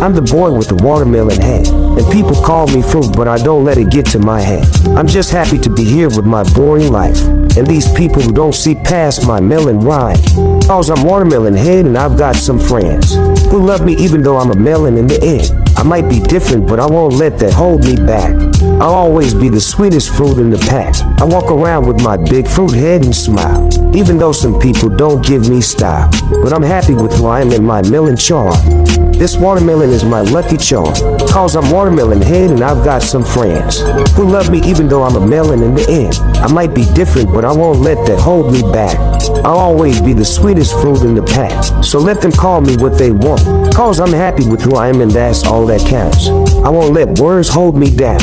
I'm the boy with the watermelon head, and people call me fruit, but I don't let it get to my head. I'm just happy to be here with my boring life, and these people who don't see past my melon rhyme. Cause I'm watermelon head and I've got some friends who love me even though I'm a melon in the end. I might be different, but I won't let that hold me back. I'll always be the sweetest fruit in the pack. I walk around with my big fruit head and smile, even though some people don't give me style. But I'm happy with who I am in my melon charm. This watermelon is my lucky charm. Cause I'm watermelon head and I've got some friends who love me even though I'm a melon in the end. I might be different, but I won't let that hold me back. I'll always be the sweetest fruit in the pack. So let them call me what they want. Cause I'm happy with who I am and that's all that counts. I won't let words hold me down.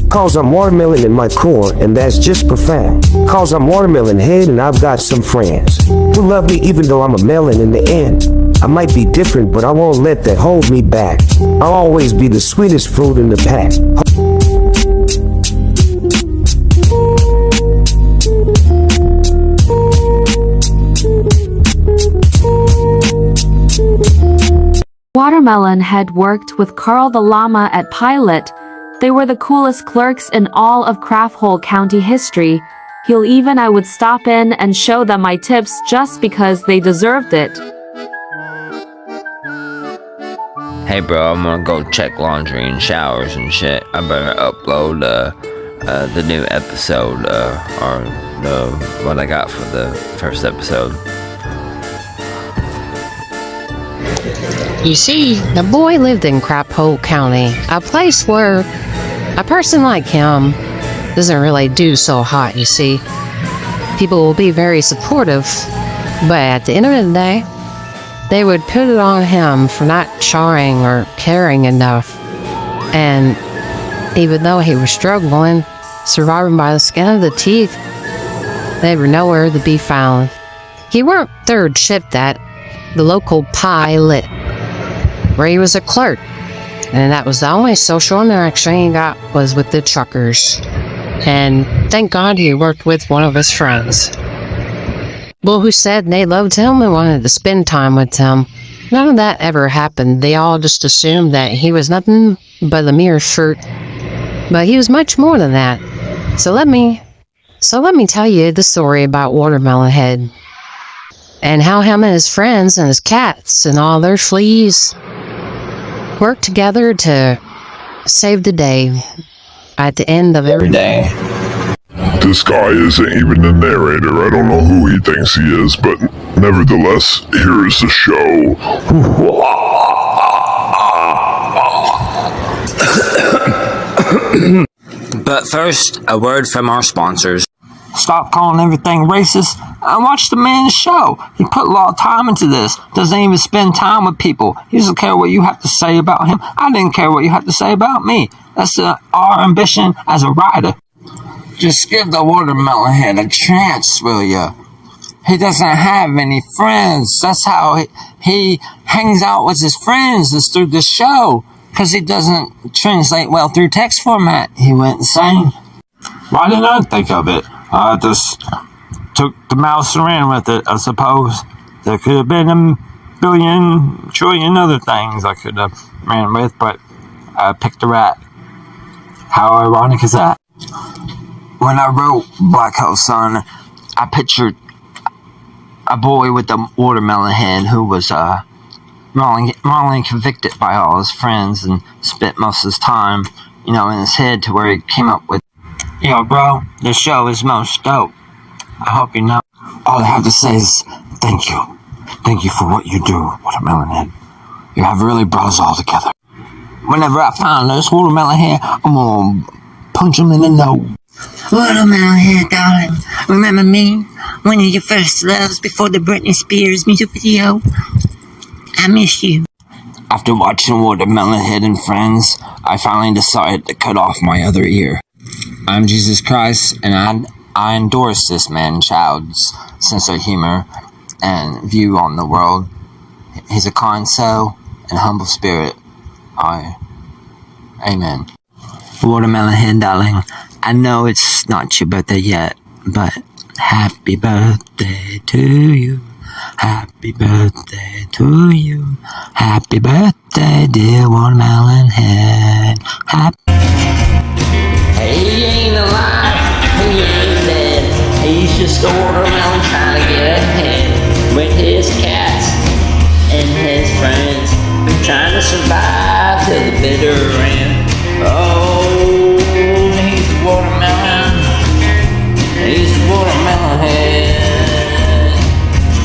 Cause I'm watermelon in my core and that's just profound. Cause I'm watermelon head and I've got some friends who love me even though I'm a melon in the end. I might be different, but I won't let that hold me back. I'll always be the sweetest fruit in the pack. Watermelon had worked with Carl the Llama at Pilot. They were the coolest clerks in all of Crafthole County history. I would stop in and show them my tips just because they deserved it. Hey bro, I'm gonna go check laundry and showers and shit. I better upload the new episode, or what I got for the first episode. You see, the boy lived in Crafthole County, a place where a person like him doesn't really do so hot, you see. People will be very supportive, but at the end of the day, they would put it on him for not trying or caring enough. And even though he was struggling, surviving by the skin of the teeth, they were nowhere to be found. He worked third shift at the local Pilot, where he was a clerk, and that was the only social interaction he got was with the truckers. And thank God he worked with one of his friends, well, who said they loved him and wanted to spend time with him. None of that ever happened. They all just assumed that he was nothing but a mere fruit, but he was much more than that. So let me tell you the story about Watermelon Head, and how him and his friends and his cats and all their fleas worked together to save the day at the end of every day. This guy isn't even the narrator. I don't know who he thinks he is, but nevertheless, here is the show. But first, a word from our sponsors. Stop calling everything racist and watch the man's show. He put a lot of time into this. Doesn't even spend time with people. He doesn't care what you have to say about him. I didn't care what you have to say about me. That's our ambition as a writer. Just give the Watermelon Head a chance, will ya? He doesn't have any friends. That's how he hangs out with his friends, is through the show. Because he doesn't translate well through text format. He went insane. Why didn't I think of it? I just took the mouse and ran with it, I suppose. There could have been a billion, trillion other things I could have ran with, but I picked a rat. How ironic is that? When I wrote Black Hole Sun, I pictured a boy with a watermelon head who was wrongly convicted by all his friends and spent most of his time, in his head to where he came up with, bro, this show is most dope. I hope you know. All I have to say is thank you. Thank you for what you do, Watermelon Head. You have really brought us all together. Whenever I find this Watermelon Head, I'm gonna punch him in the nose. Watermelon Head, darling. Remember me? One of your first loves before the Britney Spears music video. I miss you. After watching Watermelon Head and Friends, I finally decided to cut off my other ear. I'm Jesus Christ, and I endorse this man-child's sense of humor and view on the world. He's a kind soul and humble spirit. Amen. Watermelon Head, darling, I know it's not your birthday yet, but happy birthday to you. Happy birthday to you. Happy birthday, dear watermelon head. He ain't alive, he ain't dead. He's just a watermelon trying to get ahead with his cats and his friends. Trying to survive till the bitter end. Oh, he's a watermelon. He's a watermelon head.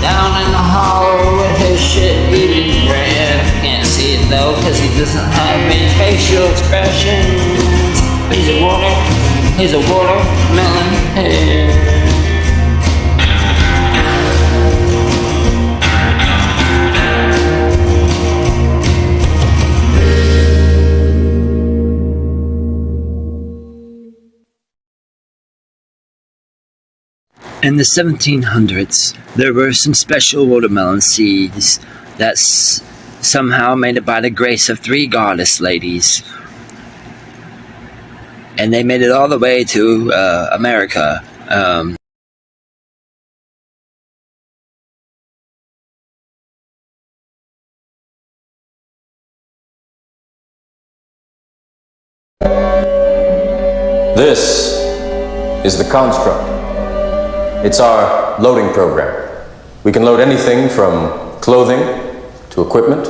Down in the hollow with his shit eating bread. Can't see it though, cause he doesn't have any facial expressions. He's a watermelon head. In the 1700s, there were some special watermelon seeds that somehow made it by the grace of 3 goddess ladies. And they made it all the way to America. This is the construct. It's our loading program. We can load anything from clothing to equipment,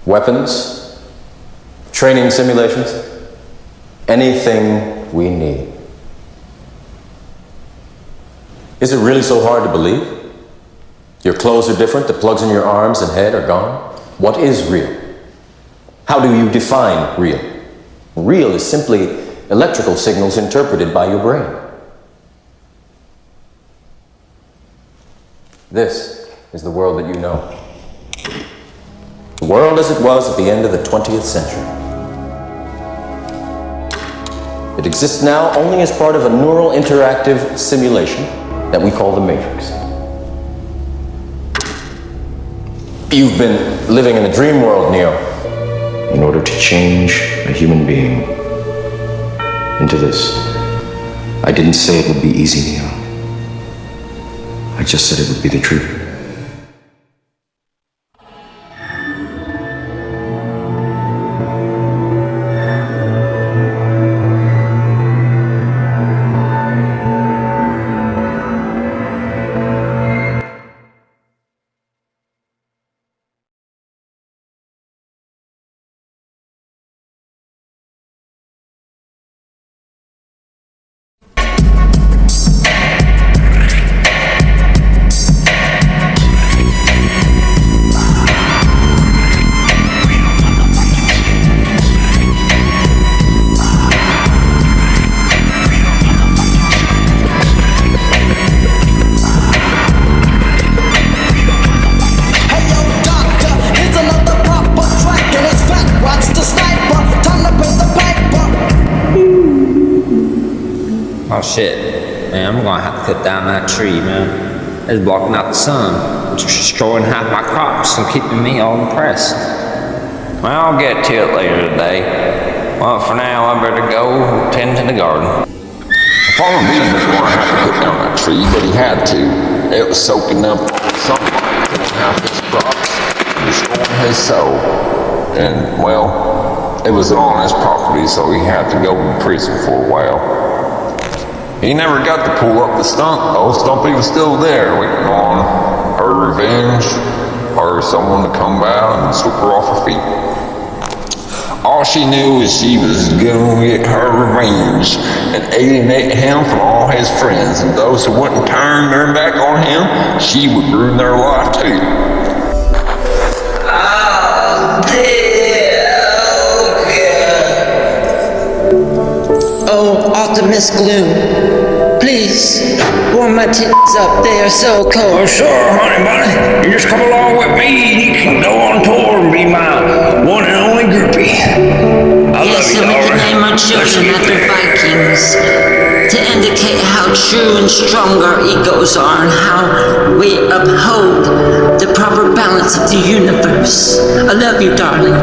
weapons, training simulations, anything we need. Is it really so hard to believe? Your clothes are different, the plugs in your arms and head are gone. What is real? How do you define real? Real is simply electrical signals interpreted by your brain. This is the world that you know. The world as it was at the end of the 20th century. It exists now only as part of a neural interactive simulation that we call the Matrix. You've been living in a dream world, Neo, in order to change a human being into this. I didn't say it would be easy, Neo. I just said it would be the truth. Oh shit, man, I'm gonna have to cut down that tree, man. It's blocking out the sun. It's destroying half my crops and keeping me all depressed. Well, I'll get to it later today. Well, for now, I better go tend to the garden. Farmer Bean didn't want to have to cut down that tree, but he had to. It was soaking up sunlight, killing half his crops, and destroying his soul. And, well, it was on his property, so he had to go to prison for a while. He never got to pull up the stump, though. Stumpy was still there, waiting on her revenge, or someone to come by and swoop her off her feet. All she knew is she was gonna get her revenge and alienate him from all his friends, and those who wouldn't turn their back on him, she would ruin their life too. Oh, dear. Oh, Optimus Gloom, please warm my tits up. They are so cold. Oh, sure, honey bunny. You just come along with me and you can go on tour and be my one and only groupie. I love you, and we can darling. name our children after Vikings to indicate how true and strong our egos are and how we uphold the proper balance of the universe. I love you, darling.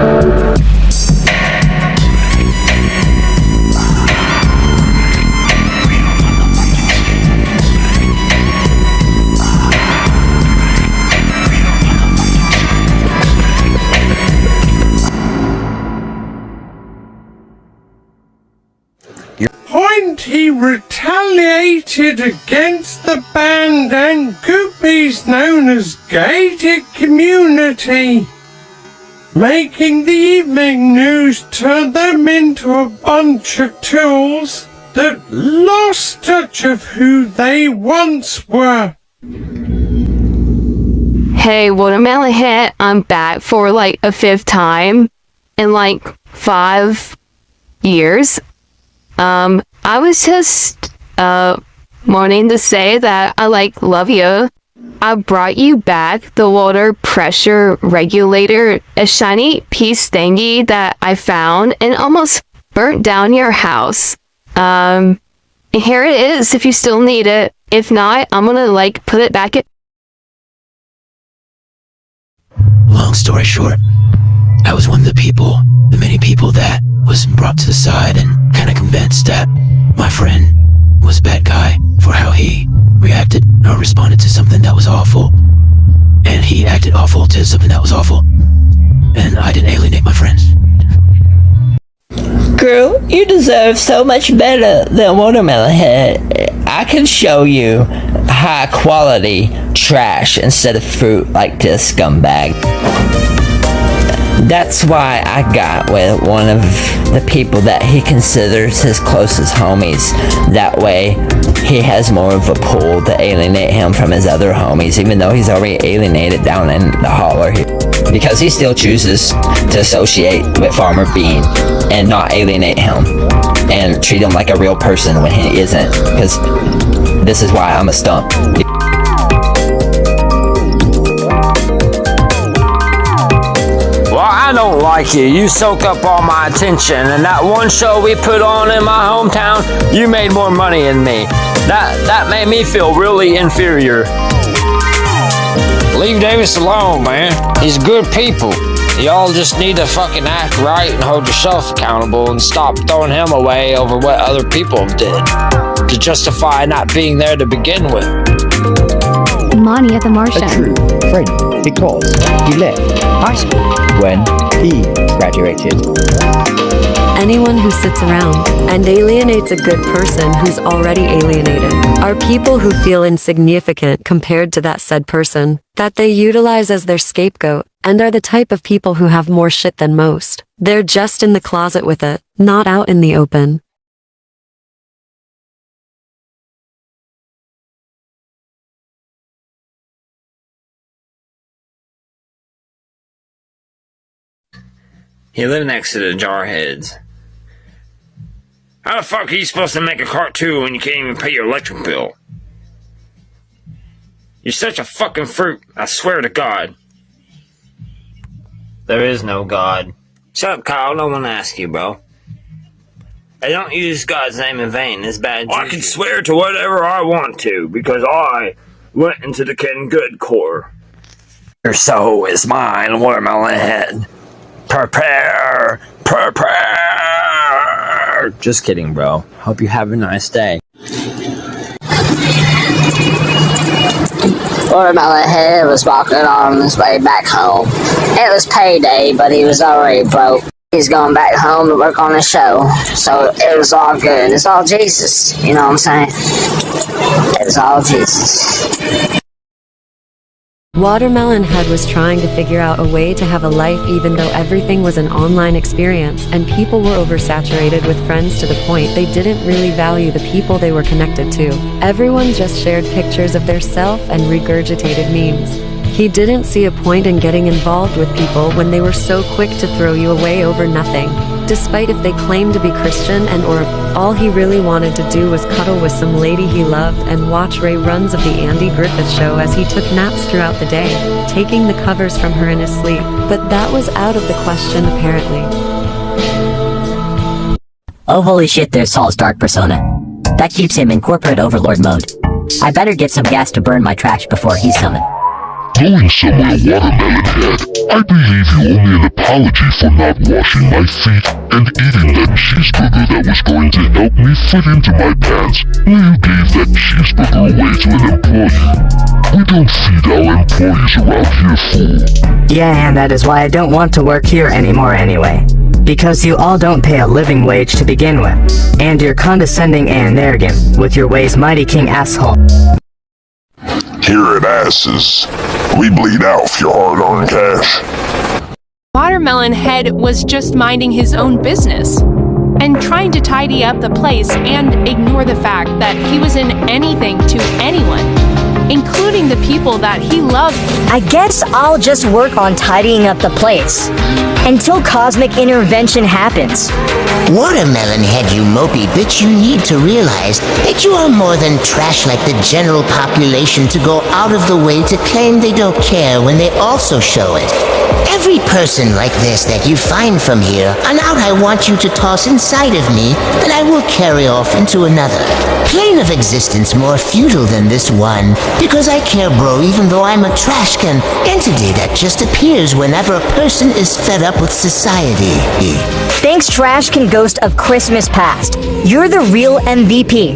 community retaliated against the band and groupies known as Gated Community, making the evening news turn them into a bunch of tools that lost touch of who they once were. Hey, Watermelon Head, I'm back for like a 5th time in like 5 years. I was just wanting to say that I love you. I brought you back the water pressure regulator, a shiny piece thingy that I found and almost burnt down your house. Here it is if you still need it. If not, I'm gonna put it back in. Long story short, I was one of the many people that was brought to the side and kind of convinced that my friend was a bad guy for how he reacted or responded to something that was awful. And he acted awful to something that was awful. And I didn't alienate my friends. Girl, you deserve so much better than Watermelon Head. I can show you high quality trash instead of fruit like this scumbag. That's why I got with one of the people that he considers his closest homies. That way, he has more of a pull to alienate him from his other homies, even though he's already alienated down in the holler. Because he still chooses to associate with Farmer Bean and not alienate him and treat him like a real person when he isn't. Because this is why I'm a stump. I don't like you. You soak up all my attention, and that one show we put on in my hometown, you made more money than me. That made me feel really inferior. Leave Davis alone, man. He's good people. Y'all just need to fucking act right and hold yourself accountable and stop throwing him away over what other people did to justify not being there to begin with. Monty at the Martian. A true friend, because he left high school when he graduated. Anyone who sits around and alienates a good person who's already alienated are people who feel insignificant compared to that said person, that they utilize as their scapegoat, and are the type of people who have more shit than most. They're just in the closet with it, not out in the open. You live next to the Jarheads. How the fuck are you supposed to make a cartoon when you can't even pay your electric bill? You're such a fucking fruit, I swear to God. There is no God. Shut up, Kyle, no one asked you, bro. I don't use God's name in vain. It's bad juju. I can swear to whatever I want to, because I went into the Ken Good Corps. Your soul is mine, Watermelon Head. Prepare! Just kidding, bro. Hope you have a nice day. Watermelon Head was walking on his way back home. It was payday, but he was already broke. He's going back home to work on the show. So it was all good. It's all Jesus. You know what I'm saying? It's all Jesus. Watermelon Head was trying to figure out a way to have a life even though everything was an online experience and people were oversaturated with friends to the point they didn't really value the people they were connected to. Everyone just shared pictures of their self and regurgitated memes. He didn't see a point in getting involved with people when they were so quick to throw you away over nothing, despite if they claimed to be Christian and or all he really wanted to do was cuddle with some lady he loved and watch reruns of the Andy Griffith Show as he took naps throughout the day, taking the covers from her in his sleep. But that was out of the question apparently. Oh holy shit, there's Saul's dark persona. That keeps him in corporate overlord mode. I better get some gas to burn my trash before he's summoned. Going somewhere, Watermelon Head. I believe you owe me an apology for not washing my feet and eating that cheeseburger that was going to help me fit into my pants when you gave that cheeseburger away to an employee. We don't feed our employees around here, fool. Yeah, and that is why I don't want to work here anymore anyway. because you all don't pay a living wage to begin with, and you're condescending and arrogant with your ways, mighty king asshole. Here at Asses, we bleed out for your hard-earned cash. Watermelon Head was just minding his own business and trying to tidy up the place and ignore the fact that he was in anything to anyone, including the people that he loved. I guess I'll just work on tidying up the place until cosmic intervention happens. Watermelon Head, you mopey bitch, you need to realize that you are more than trash like the general population to go out of the way to claim they don't care when they also show it. Every person like this that you find from here on out, I want you to toss inside of me, that I will carry off into another plane of existence more futile than this one, because I care, bro, even though I'm a trash can entity that just appears whenever a person is fed up with society. Thanks, Trash Can Ghost of Christmas Past. You're the real MVP.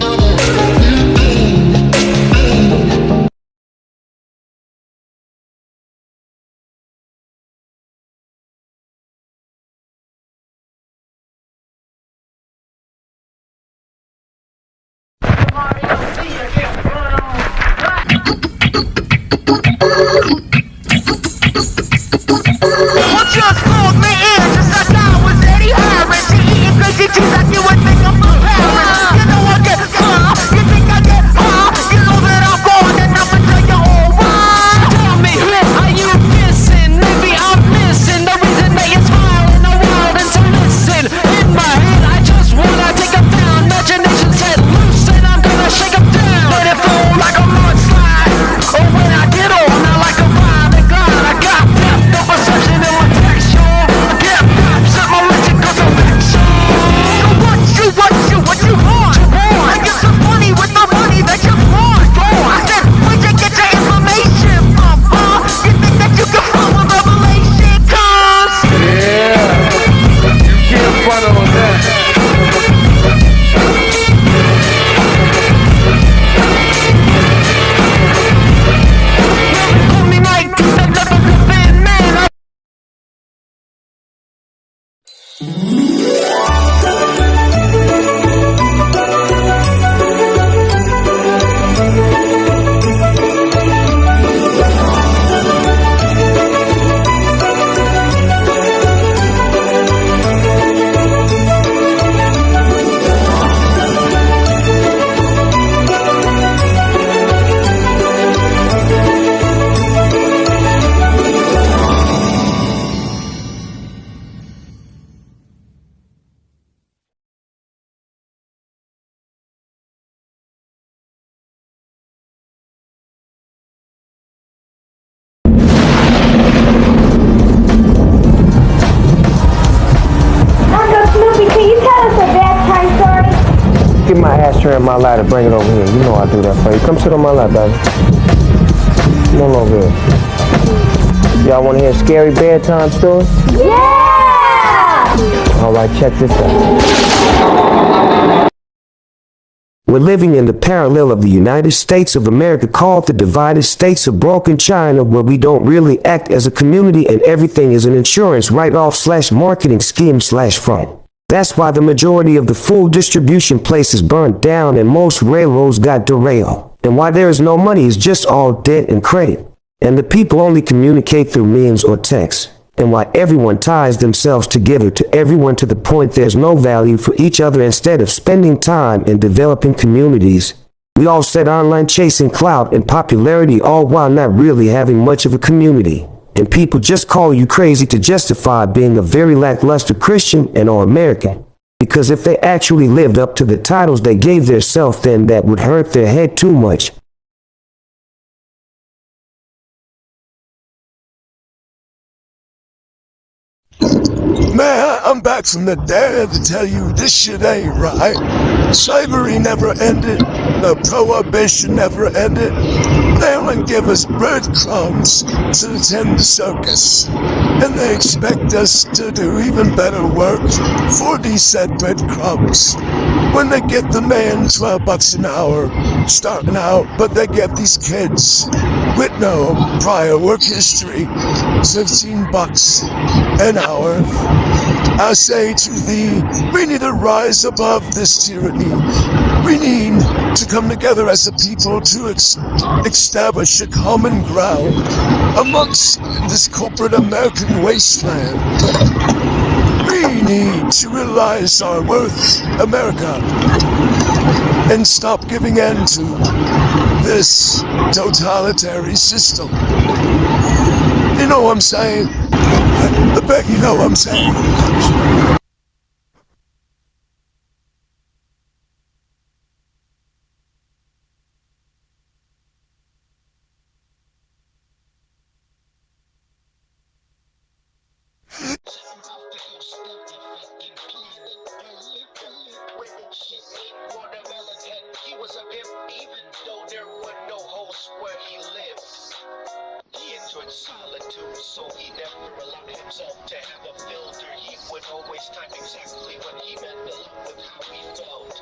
Get my ashtray and my lighter, bring it over here. You know I do that for you. Come sit on my lap, baby. Come on over here. Y'all want to hear a scary bedtime story? Yeah! Alright, check this out. We're living in the parallel of the United States of America, called the divided states of broken China, where we don't really act as a community and everything is an insurance write-off / marketing scheme / front. That's why the majority of the food distribution places burned down and most railroads got derailed. And why there is no money is just all debt and credit. And the people only communicate through memes or text. And why everyone ties themselves together to everyone to the point there's no value for each other instead of spending time in developing communities. We all set online chasing clout and popularity, all while not really having much of a community. And people just call you crazy to justify being a very lackluster Christian and or American. Because if they actually lived up to the titles they gave theirself, then that would hurt their head too much. Man, I'm back from the dead to tell you this shit ain't right. Slavery never ended. The prohibition never ended. They only give us breadcrumbs to attend the circus. And they expect us to do even better work for these said breadcrumbs. When they get the man $12 an hour starting out, but they get these kids with no prior work history $15 an hour. I say to thee, we need to rise above this tyranny. We need to come together as a people to establish a common ground amongst this corporate American wasteland. We need to realize our worth, America, and stop giving in to this totalitarian system. You know what I'm saying? I bet you know what I'm saying. Solitude, so he never allowed himself to have a filter. He would always time exactly when he meant to love with how he felt.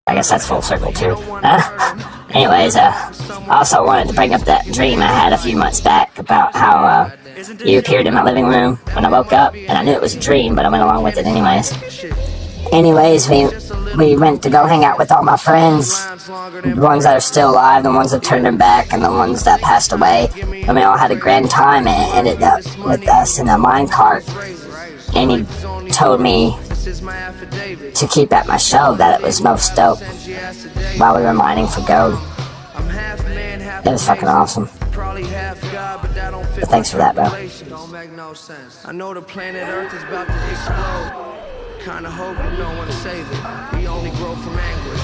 I guess that's full circle too. Anyways, I also wanted to bring up that dream I had a few months back about how you appeared in my living room when I woke up, and I knew it was a dream, but I went along with it anyways. We went to go hang out with all my friends, the ones that are still alive, the ones that turned their back, and the ones that passed away. And we all had a grand time, and ended up with us in a minecart. And he told me to keep at my show that it was most dope while we were mining for gold. It was fucking awesome. But thanks for that, bro. I know the planet Earth is about to explode. Kinda hope you don't want to save it. We only grow from anguish.